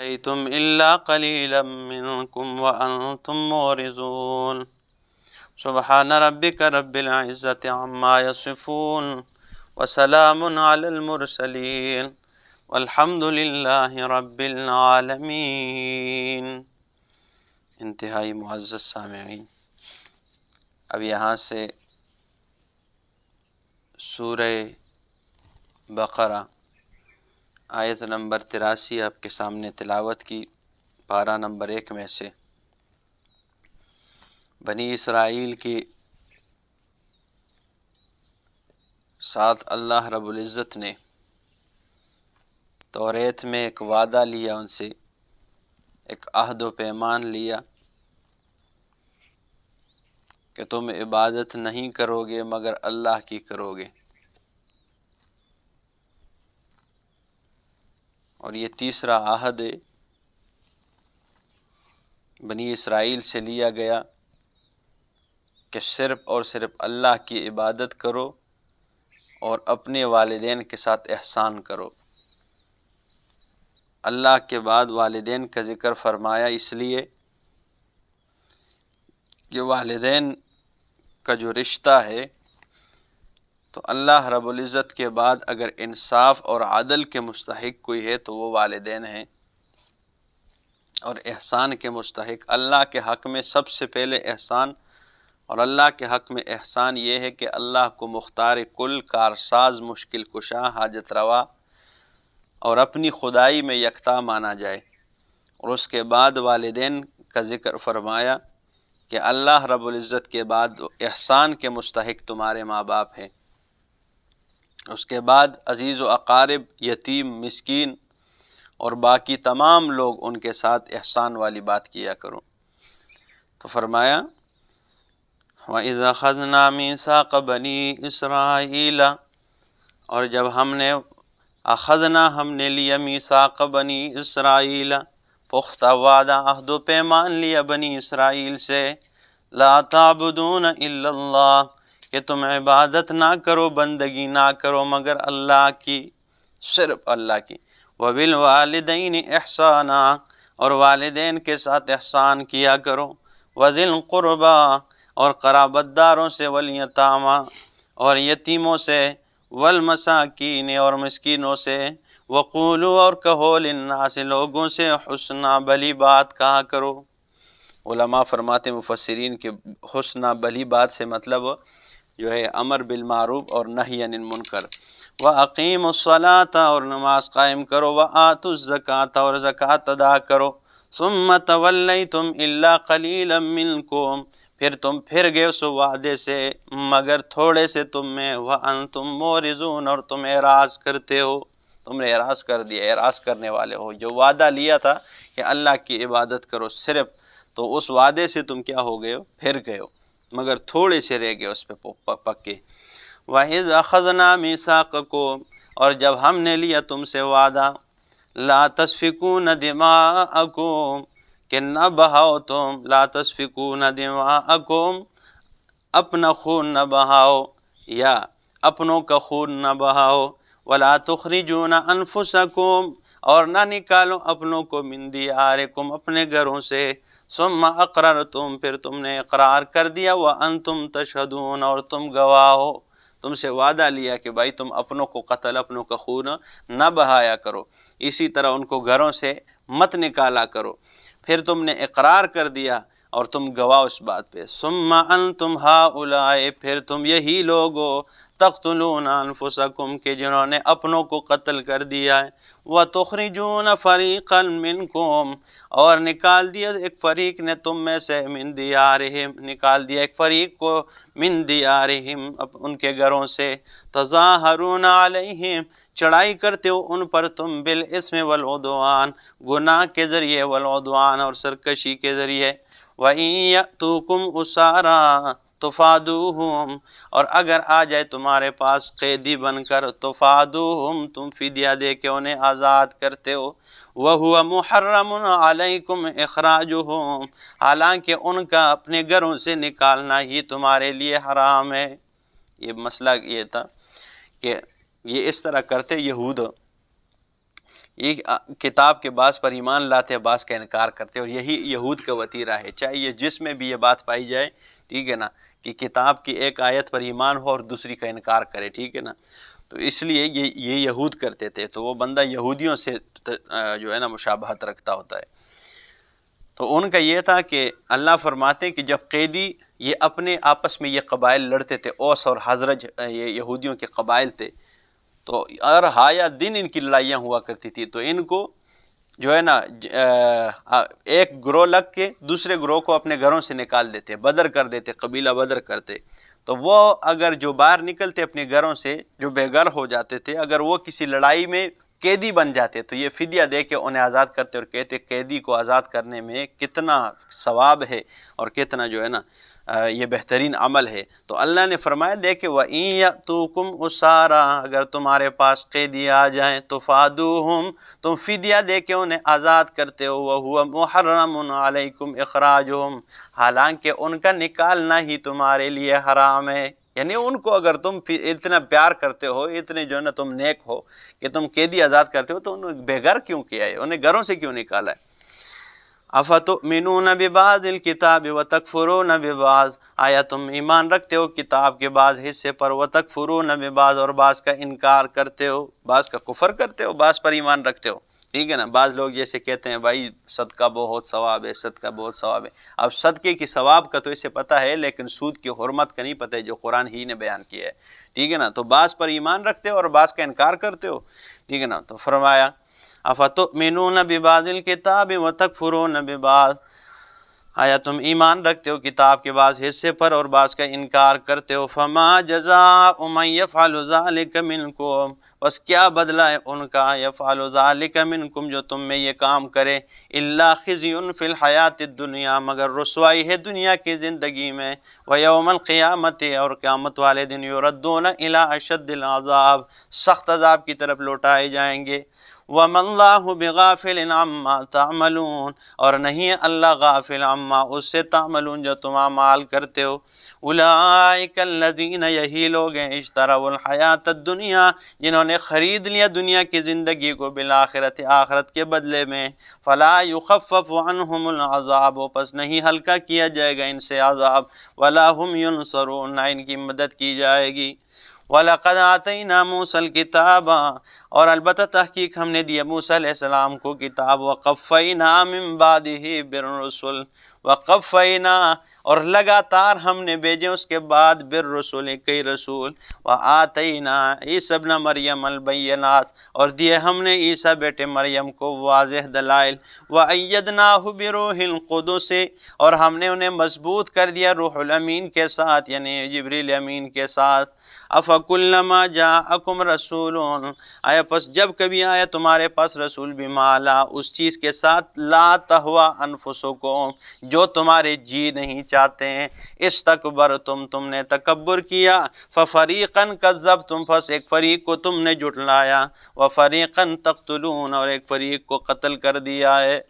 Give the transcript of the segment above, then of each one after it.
أنتم إلا قليلا منكم وأنتم معرضون سبحان ربك رب العزة عما يصفون وسلام على المرسلين والحمد لله رب العالمین۔ انتہائی معزز سامعین، اب یہاں سے سورہ بقرہ آیت نمبر 83 آپ کے سامنے تلاوت کی، پارہ نمبر 1 میں سے بنی اسرائیل کے ساتھ اللہ رب العزت نے توریت میں ایک وعدہ لیا، ان سے ایک عہد و پیمان لیا کہ تم عبادت نہیں کرو گے مگر اللہ کی کرو گے، اور یہ تیسرا عہد بنی اسرائیل سے لیا گیا کہ صرف اور صرف اللہ کی عبادت کرو اور اپنے والدین کے ساتھ احسان کرو۔ اللہ کے بعد والدین کا ذکر فرمایا اس لیے کہ والدین کا جو رشتہ ہے تو اللہ رب العزت کے بعد اگر انصاف اور عدل کے مستحق کوئی ہے تو وہ والدین ہیں، اور احسان کے مستحق اللہ کے حق میں سب سے پہلے احسان، اور اللہ کے حق میں احسان یہ ہے کہ اللہ کو مختار کل، کارساز، مشکل کشا، حاجت روا اور اپنی خدائی میں یکتا مانا جائے۔ اور اس کے بعد والدین کا ذکر فرمایا کہ اللہ رب العزت کے بعد احسان کے مستحق تمہارے ماں باپ ہیں، اس کے بعد عزیز و اقارب، یتیم، مسکین اور باقی تمام لوگ، ان کے ساتھ احسان والی بات کیا کرو۔ تو فرمایا وَإِذَا أَخَذْنَا مِيثَاقَ بَنِي إِسْرَائِيلَ، اور جب ہم نے لیا میثاق بنی اسرائیل، پختہ وعدہ، عہد و پیمان لیا بنی اسرائیل سے، لا تعبدون الا اللہ، کہ تم عبادت نہ کرو، بندگی نہ کرو مگر اللہ کی، صرف اللہ کی، وبالوالدین احسانا، اور والدین کے ساتھ احسان کیا کرو، وذی القربا، اور قرابت داروں سے، والیتاما، اور یتیموں سے، والمساکین، اور مسکینوں سے، وقولوا، اور کہو، للناس، لوگوں سے، حسنا، بھلی بات کہا کرو۔ علماء فرماتے مفسرین کہ حسنا، بھلی بات سے مطلب جو ہے امر بالمعروف اور نہی عن المنکر، وَأَقِيمُوا الصَّلَاةَ، اور نماز قائم کرو، وَآتُوا الزَّكَاةَ، اور زکوٰۃ ادا کرو، ثُمَّ تَوَلَّيْتُمْ إِلَّا قَلِيلًا مِّنكُمْ، پھر تم پھر گئے اس وعدے سے مگر تھوڑے سے تم میں، وَأَنْتُمْ مُعْرِضُونَ، اور تم اعراض کرتے ہو، تم نے اعراض کر دیا، اعراض کرنے والے ہو۔ جو وعدہ لیا تھا کہ اللہ کی عبادت کرو صرف، تو اس وعدے سے تم کیا ہو گئے ہو؟ پھر گئے ہو، مگر تھوڑے سے رہ گئے اس پہ پکے۔ وَإِذْ أَخَذْنَا مِيثَاقَكُمْ، اور جب ہم نے لیا تم سے وعدہ، لا تسفکون دماءکم، کہ نہ بہاؤ تم، لا تسفکون دماءکم، اپنا خون نہ بہاؤ یا اپنوں کا خون نہ بہاؤ، ولا تخرجون انفسکم، اور نہ نکالو اپنوں کو، من دیارکم، اپنے گھروں سے، ثم اقررتم، پھر تم نے اقرار کر دیا، وانتم تشہدون، اور تم گواہ ہو۔ تم سے وعدہ لیا کہ بھائی تم اپنوں کو قتل، اپنوں کا خون نہ بہایا کرو، اسی طرح ان کو گھروں سے مت نکالا کرو، پھر تم نے اقرار کر دیا اور تم گواہ اس بات پہ، ثم انتم ہؤلاء، پھر تم یہی لوگ ہو، تقتلون انفسکم، کہ جنہوں نے اپنوں کو قتل کر دیا ہے، وتخرجون فریقا منکم، اور نکال دیا ایک فریق نے تم میں سے، من دیارہم، نکال دیا ایک فریق کو، من دیارہم، ان کے گھروں سے، تظاہرون علیہم، چڑھائی کرتے ہو ان پر تم، بالاسم والعدوان، گناہ کے ذریعے، والعدوان، اور سرکشی کے ذریعے، وَإِن يَأْتُوكُمْ أُسَارَىٰ تُفَادُوهُمْ، اور اگر آ جائے تمہارے پاس قیدی بن کر، تفادوہم، تم فدیہ دے کے انہیں آزاد کرتے ہو، وَهُوَ مُحَرَّمٌ عَلَيْكُمْ إِخْرَاجُهُمْ، حالانکہ ان کا اپنے گھروں سے نکالنا ہی تمہارے لیے حرام ہے۔ یہ مسئلہ یہ تھا کہ یہ اس طرح کرتے یہود یہ کتاب کے بعض پر ایمان لاتے بعض کا انکار کرتے، اور یہی یہود کا وتیرہ ہے، چاہے یہ جس میں بھی یہ بات پائی جائے، ٹھیک ہے نا، کہ کتاب کی ایک آیت پر ایمان ہو اور دوسری کا انکار کرے، ٹھیک ہے نا۔ تو اس لیے یہ یہود کرتے تھے، تو وہ بندہ یہودیوں سے جو ہے نا مشابہت رکھتا ہوتا ہے۔ تو ان کا یہ تھا کہ اللہ فرماتے کہ جب قیدی یہ اپنے آپس میں یہ قبائل لڑتے تھے، اوس اور حزرج یہ یہودیوں کے قبائل تھے، تو ہر ہایا دن ان کی لڑائیاں ہوا کرتی تھی، تو ان کو جو ہے نا ایک گروہ لگ کے دوسرے گروہ کو اپنے گھروں سے نکال دیتے، بدر کر دیتے، قبیلہ بدر کرتے۔ تو وہ اگر جو باہر نکلتے اپنے گھروں سے، جو بے گھر ہو جاتے تھے، اگر وہ کسی لڑائی میں قیدی بن جاتے تو یہ فدیہ دے کے انہیں آزاد کرتے، اور کہتے قیدی کو آزاد کرنے میں کتنا ثواب ہے اور کتنا جو ہے نا یہ بہترین عمل ہے۔ تو اللہ نے فرمایا دیکھے وَإِن يَأْتُوكُمْ أُسَارَىٰ، اگر تمہارے پاس قیدی آ جائیں تو فادوہم، تم فدیہ دے کے انہیں آزاد کرتے ہو، وَهُوَ مُحَرَّمٌ عَلَيْكُمْ إِخْرَاجُهُمْ، حالانکہ ان کا نکالنا ہی تمہارے لیے حرام ہے۔ یعنی ان کو اگر تم اتنا پیار کرتے ہو، اتنے جو ہے نا تم نیک ہو کہ تم قیدی آزاد کرتے ہو، تو انہیں بے گھر کیوں کیا ہے، انہیں گھروں سے کیوں نکالا ہے؟ افتؤمنون ببعض الکتاب وتکفرون ببعض، آیا تم ایمان رکھتے ہو کتاب کے بعض حصے پر، وتکفرون ببعض، اور بعض کا انکار کرتے ہو، بعض کا کفر کرتے ہو، بعض پر ایمان رکھتے ہو، ٹھیک ہے نا۔ بعض لوگ جیسے کہتے ہیں بھائی صدقہ بہت ثواب ہے، صدقہ بہت ثواب ہے۔ اب صدقے کی ثواب کا تو اسے پتہ ہے، لیکن سود کی حرمت کا نہیں پتہ ہے، جو قرآن ہی نے بیان کیا ہے، ٹھیک ہے نا۔ تو بعض پر ایمان رکھتے ہو اور بعض کا انکار کرتے ہو، ٹھیک ہے نا۔ تو فرمایا افتؤمنون ببعض الکتاب وتکفرون ببعض، آیا تم ایمان رکھتے ہو کتاب کے بعض حصے پر اور بعض کا انکار کرتے ہو، فما جزاء من یفعل ذلک منکم، بس کیا بدلہ ہے ان کا، یفعل ذلک منکم، جو تم میں یہ کام کرے، الا خزی فی الحیات الدنیا، مگر رسوائی ہے دنیا کی زندگی میں، ویوم القیامت، اور قیامت والے دن، یردون الی اشد العذاب، سخت عذاب کی طرف لوٹائے جائیں گے۔ وَمَا اللَّهُ بِغَافِلٍ عَمَّا تَعْمَلُونَ، اور نہیں ہے اللہ غافل عما اس سے تعملون جو تم اعمال کرتے ہو۔ اولئک الذین، یہی لوگ ہیں، اشتروا الحیات الدنیا، جنہوں نے خرید لیا دنیا کی زندگی کو، بالآخرت، آخرت کے بدلے میں، فلا یخفف عنہم العذاب، پس نہیں ہلکا کیا جائے گا ان سے عذاب، ولا هم ینصرون، نہ ان کی مدد کی جائے گی۔ وَلَقَدْ آتَيْنَا مُوسَى الْكِتَابَ، اور البتہ تحقیق ہم نے دیا موسیٰ علیہ السلام کو کتاب، وَقَفَّيْنَا مِن بَعْدِهِ بِالرُّسُلِ، وَقَفَّيْنَا، اور لگاتار ہم نے بھیجے اس کے بعد، بالرسول، کئی رسول، وَآتَيْنَا عِیسیٰ ابْنَ مَرْیَمَ الْبَیِّنَاتِ، اور دیے ہم نے عیسیٰ بیٹے مریم کو واضح دلائل، وَأَیَّدْنَاهُ بِرُوحِ الْقُدُسِ، اور ہم نے انہیں مضبوط کر دیا روح الامین کے ساتھ، یعنی جبریل امین کے ساتھ۔ افکلما جاءکم رسول، آیا پس جب کبھی آیا تمہارے پاس رسول، بما لا، اس چیز کے ساتھ، لا تہوا انفسکم، جو تمہارے جی نہیں چاہتے ہیں، استکبرتم، تم نے تکبر کیا، ففریقا کذبتم، پس ایک فریق کو تم نے جھٹلایا، وفریقا تقتلون، اور ایک فریق کو قتل کر دیا ہے۔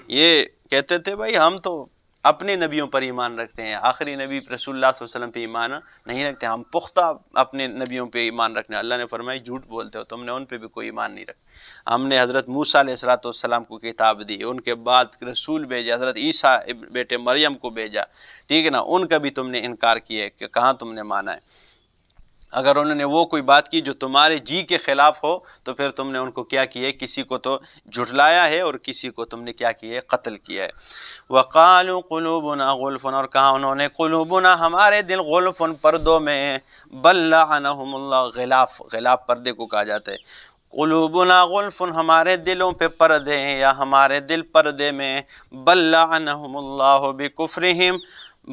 یہ کہتے تھے بھائی ہم تو اپنے نبیوں پر ایمان رکھتے ہیں، آخری نبی رسول اللہ صلی اللہ علیہ وسلم پہ ایمان نہیں رکھتے، ہم پختہ اپنے نبیوں پہ ایمان رکھنے۔ اللہ نے فرمایا جھوٹ بولتے ہو، تم نے ان پہ بھی کوئی ایمان نہیں رکھا۔ ہم نے حضرت موسیٰ علیہ السلام کو کتاب دی، ان کے بعد رسول بھیجے، حضرت عیسیٰ بیٹے مریم کو بھیجا، ٹھیک ہے نا، ان کا بھی تم نے انکار کیا ہے کہ کہاں تم نے مانا ہے۔ اگر انہوں نے وہ کوئی بات کی جو تمہارے جی کے خلاف ہو تو پھر تم نے ان کو کیا کیا ہے، کسی کو تو جھٹلایا ہے اور کسی کو تم نے کیا کیا ہے، قتل کیا ہے۔ وَقَالُوا قُلُوبُنَا غُلْفٌ، اور کہا انہوں نے قلوبنا، ہمارے دل، غلفن، پردوں میں ہیں، بل لعنہم اللہ، غلاف پردے کو کہا جاتا ہے۔ قلوبنا غلفن، ہمارے دلوں پہ پردے ہیں یا ہمارے دل پردے میں، بل لعنہم اللہ بکفرہم،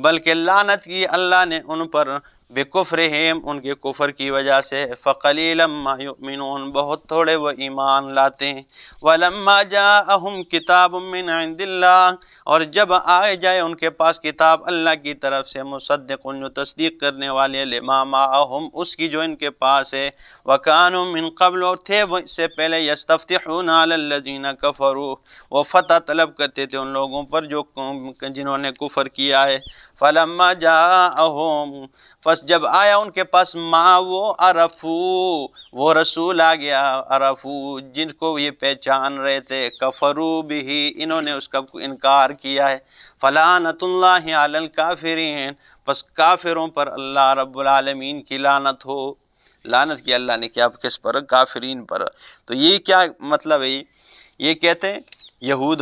بلکہ لعنت کی اللہ نے ان پر، بکفرہم، ان کے کفر کی وجہ سے، فقلیلا ما یؤمنون، بہت تھوڑے وہ ایمان لاتے ہیں۔ ولما جاءہم کتاب من عند اللہ، اور جب آئے جائے ان کے پاس کتاب اللہ کی طرف سے، مصدق، جو تصدیق کرنے والے، لما معہم، اس کی جو ان کے پاس ہے، وکانوا من قبل، اور تھے وہ اس سے پہلے، یستفتحون علی الذین کفروا، وہ فتح طلب کرتے تھے ان لوگوں پر جو جنہوں نے کفر کیا ہے۔ فلما جاءہم، بس جب آیا ان کے پاس ما وہ عرفو، وہ رسول آ گیا، عرفو جن کو یہ پہچان رہے تھے، کفرو بھی انہوں نے اس کا انکار کیا ہے، فلعنۃ اللہ علی الکافرین، بس کافروں پر اللہ رب العالمین کی لعنت ہو۔ لعنت کی اللہ نے کیا کس پر؟ کافرین پر۔ تو یہ کیا مطلب ہے؟ یہ کہتے ہیں یہود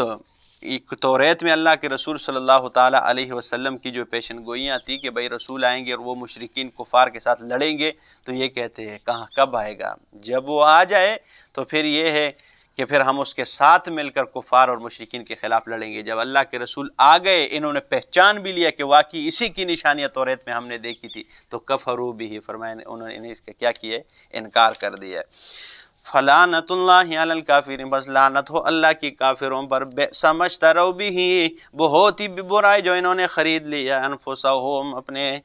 توریت میں اللہ کے رسول صلی اللہ تعالیٰ علیہ وسلم کی جو پیشن گوئیاں تھی کہ بھئی رسول آئیں گے اور وہ مشرکین کفار کے ساتھ لڑیں گے، تو یہ کہتے ہیں کہاں کب آئے گا؟ جب وہ آ جائے تو پھر یہ ہے کہ پھر ہم اس کے ساتھ مل کر کفار اور مشرکین کے خلاف لڑیں گے۔ جب اللہ کے رسول آ گئے، انہوں نے پہچان بھی لیا کہ واقعی اسی کی نشانیاں توریت میں ہم نے دیکھی تھی، تو کفروا بھی، فرمایا انہوں نے اس کا کیا کیا ہے؟ انکار کر دیا ہے۔ فلعنۃ اللہ علی الکافرین، بس لعنت ہو اللہ کی کافروں پر، بئس ما اشتروا بھی، بہت ہی برائی جو انہوں نے خرید لیا، انفسہم اپنے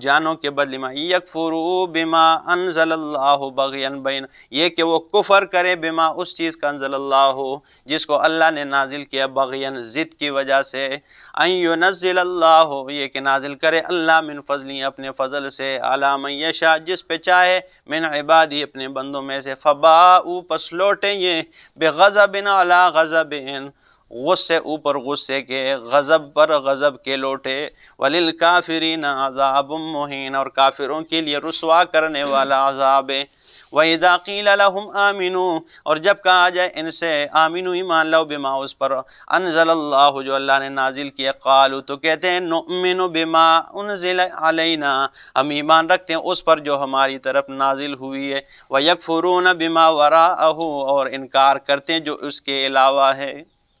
جانوں کے بدلے میں، یکفروا بما انزل اللہ بغیا بین، یہ کہ وہ کفر کرے بما اس چیز کا انزل اللہ جس کو اللہ نے نازل کیا، بغیا ضد کی وجہ سے، ان ینزل اللہ یہ کہ نازل کرے اللہ من فضلی اپنے فضل سے، علی من یشاء جس پہ چاہے، من عبادی اپنے بندوں میں سے، فباؤ پس لوٹیں یہ، بغضب علی غضب غصے اوپر غصے کے، غضب پر غضب کے لوٹے، وللکافرین عذاب مہین اور کافروں کے لیے رسوا کرنے والا عذاب ہے۔ وَإِذَا قِيلَ لَهُمْ آمِنُوا اور جب کہا جائے ان سے آمنوا ایمان لاؤ بما اس پر انزل اللہ جو اللہ نے نازل کیا، قالوا تو کہتے ہیں نؤمن بما انزل علینا ہم ایمان رکھتے ہیں اس پر جو ہماری طرف نازل ہوئی ہے، وَيَكْفُرُونَ بِمَا وَرَاءَهُ اور انکار کرتے ہیں جو اس کے علاوہ ہے۔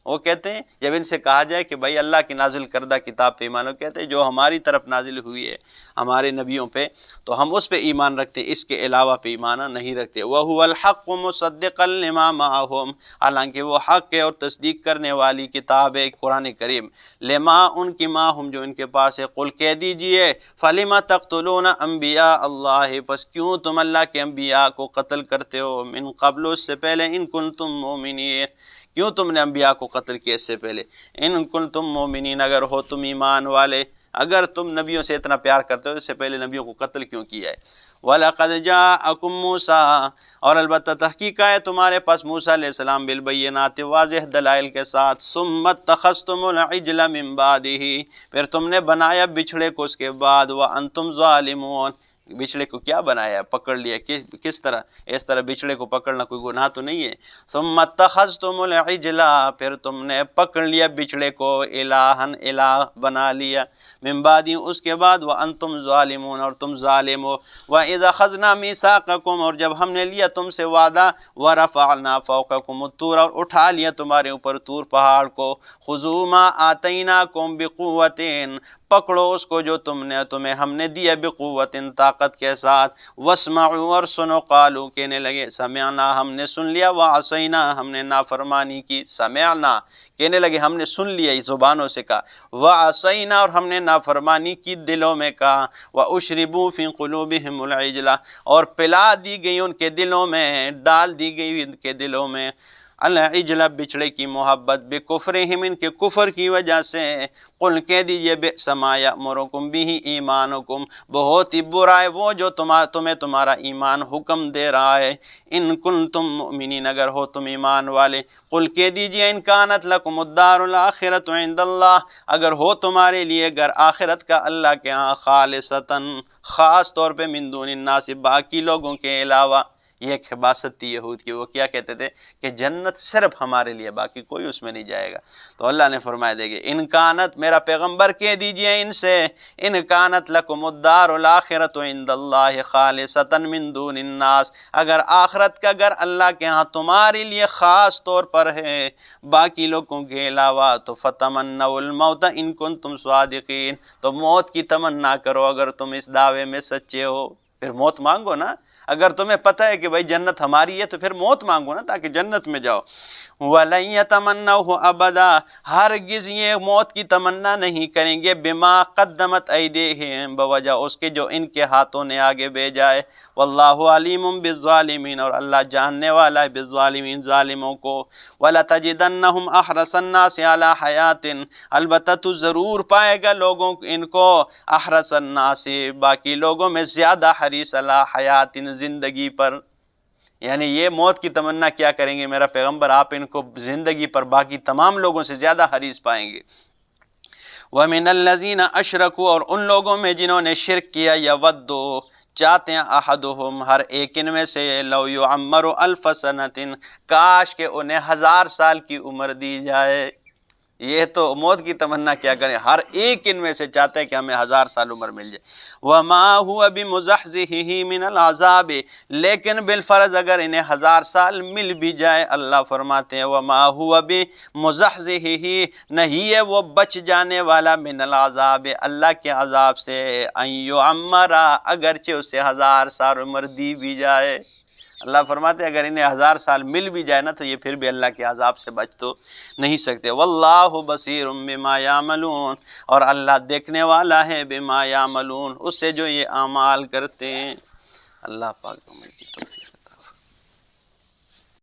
وہ کہتے ہیں جب ان سے کہا جائے کہ بھائی اللہ کی نازل کردہ کتاب پہ ایمان، وہ کہتے ہیں جو ہماری طرف نازل ہوئی ہے ہمارے نبیوں پہ تو ہم اس پہ ایمان رکھتے ہیں، اس کے علاوہ پہ ایمان نہیں رکھتے۔ وَهُوَ الْحَقُّ مُصَدِّقًا لِمَا مَعَهُمْ حالانکہ وہ حق ہے اور تصدیق کرنے والی کتاب ہے قرآن کریم، لما ان کی ماہم جو ان کے پاس ہے، قل کہہ دیجئے فَلِمَ تَقْتُلُونَ انبیاء اللہ پس کیوں تم اللہ کے انبیاء کو قتل کرتے ہو، من قبل اس سے پہلے، ان کنتم مومنین کیوں تم نے انبیاء کو قتل کیا اس سے پہلے، ان کنتم مومنین اگر ہو تم ایمان والے، اگر تم نبیوں سے اتنا پیار کرتے ہو اس سے پہلے نبیوں کو قتل کیوں کیا ہے۔ وَلَقَدْ جَاءَكُم مُوسَىٰ اور البتہ تحقیق ہے تمہارے پاس موسیٰ علیہ السلام بالبینات واضح دلائل کے ساتھ، ثُمَّ اتَّخَذْتُمُ الْعِجْلَ مِن بَعْدِهِ پھر تم نے بنایا بچھڑے کو اس کے بعد، وَأَنْتُمْ ظَالِمُونَ بچھڑے کو کیا بنایا، پکڑ لیا، کس طرح؟ اس طرح بچھڑے کو پکڑنا کوئی گناہ تو نہیں ہے۔ ثم اتخذتم العجل پھر تم نے پکڑ لیا بچھڑے کو، الہن الہ بنا لیا، من بعد اس کے بعد، وانتم ظالمون اور تم ظالم ہو۔ واذا اخذنا میثاقکم اور جب ہم نے لیا تم سے وعدہ، ورفعنا فوقکم الطور اور اٹھا لیا تمہارے اوپر طور پہاڑ کو، خذوا ما آتیناکم بقوۃ پکڑو اس کو جو تمہیں ہم نے دیا، بقوت طاقت کے ساتھ، واسمعوا اور سنو، قالوا کہنے لگے، سمعنا ہم نے سن لیا، وعصینا ہم نے نافرمانی کی، سمعنا کہنے لگے ہم نے سن لیا، زبانوں سے کہا، وعصینا اور ہم نے نافرمانی کی دلوں میں کہا، واشربوا فی قلوبہم العجل اور پلا دی گئی ان کے دلوں میں، ڈال دی گئی ان کے دلوں میں العجل بچڑے کی محبت، بکفرہم ان کے کفر کی وجہ سے، قل کہہ دیجئے بئس ما یأمرکم بہ ایمانکم بہت ہی برا ہے وہ جو تمہیں تمہارا ایمان حکم دے رہا ہے، ان کنتم مؤمنین اگر ہو تم ایمان والے، قل کہہ دیجئے ان کانت لکم الدار الاخرۃ عند اللہ اگر ہو تمہارے لیے گھر آخرت کا اللہ کے ہاں، خالصتاً خاص طور پہ، من دون الناس باقی لوگوں کے علاوہ۔ یہ ایک خباثت تھی یہود کی، وہ کیا کہتے تھے کہ جنت صرف ہمارے لیے، باقی کوئی اس میں نہیں جائے گا۔ تو اللہ نے فرمایا دے گے ان کانت، میرا پیغمبر کہہ دیجئے ان سے، ان کانت لکم الدار الاخرۃ عند اللہ خالصۃ من دون الناس اگر آخرت کا گھر اللہ کے ہاں تمہارے لیے خاص طور پر ہے باقی لوگوں کے علاوہ، تو فتمنوا الموت ان کنتم صادقین تو موت کی تمنا کرو اگر تم اس دعوے میں سچے ہو، پھر موت مانگو نا، اگر تمہیں پتہ ہے کہ بھائی جنت ہماری ہے تو پھر موت مانگو نا تاکہ جنت میں جاؤ۔ وَلَن يَتَمَنَّوْهُ أَبَدًا، ہرگز یہ موت کی تمنا نہیں کریں گے، بما قدمت ایدیہم، بوجہ اس کے جو ان کے ہاتھوں نے آگے بھیجا ہے، واللہ علیم بالظالمین، اور اللہ جاننے والا ہے بالظالمین، ظالموں کو۔ وَلَتَجِدَنَّهُمْ أَحْرَصَ النَّاسِ عَلَى حَيَاتٍ، البتہ تو ضرور پائے گا لوگوں ان کو، احرص الناس، باقی لوگوں میں زیادہ حریص علی حیات، زندگی پر، یعنی یہ موت کی تمنا کیا کریں گے میرا پیغمبر، آپ ان کو زندگی پر باقی تمام لوگوں سے زیادہ حریص پائیں گے۔ وَمِنَ الَّذِينَ أَشْرَكُوا، اور ان لوگوں میں جنہوں نے شرک کیا، یودو چاہتے ہیں، احدہم ہر ایک ان میں سے، لو یعمر الف سنۃ، کاش کہ انہیں 1000 سال کی عمر دی جائے۔ یہ تو موت کی تمنا کیا کریں، ہر ایک ان میں سے چاہتا ہے کہ ہمیں 1000 سال عمر مل جائے۔ وَمَا هُوَ بِمُزَحْزِحِهِ مِنَ الْعَذَابِ، لیکن بالفرض اگر انہیں 1000 سال مل بھی جائے، اللہ فرماتے ہیں وَمَا هُوَ بِمُزَحْزِحِهِ، نہیں ہے وہ بچ جانے والا، من العذاب، اللہ کے عذاب سے، ان یعمر، اگرچہ اسے 1000 سال عمر دی بھی جائے۔ اللہ فرماتے ہیں اگر انہیں 1000 سال مل بھی جائے نا تو یہ پھر بھی اللہ کے عذاب سے بچ تو نہیں سکتے۔ واللہ بصیر بما یعملون، اور اللہ دیکھنے والا ہے بما یعملون، اس سے جو یہ اعمال کرتے ہیں۔ اللہ پاک ہمیں کی توفیق۔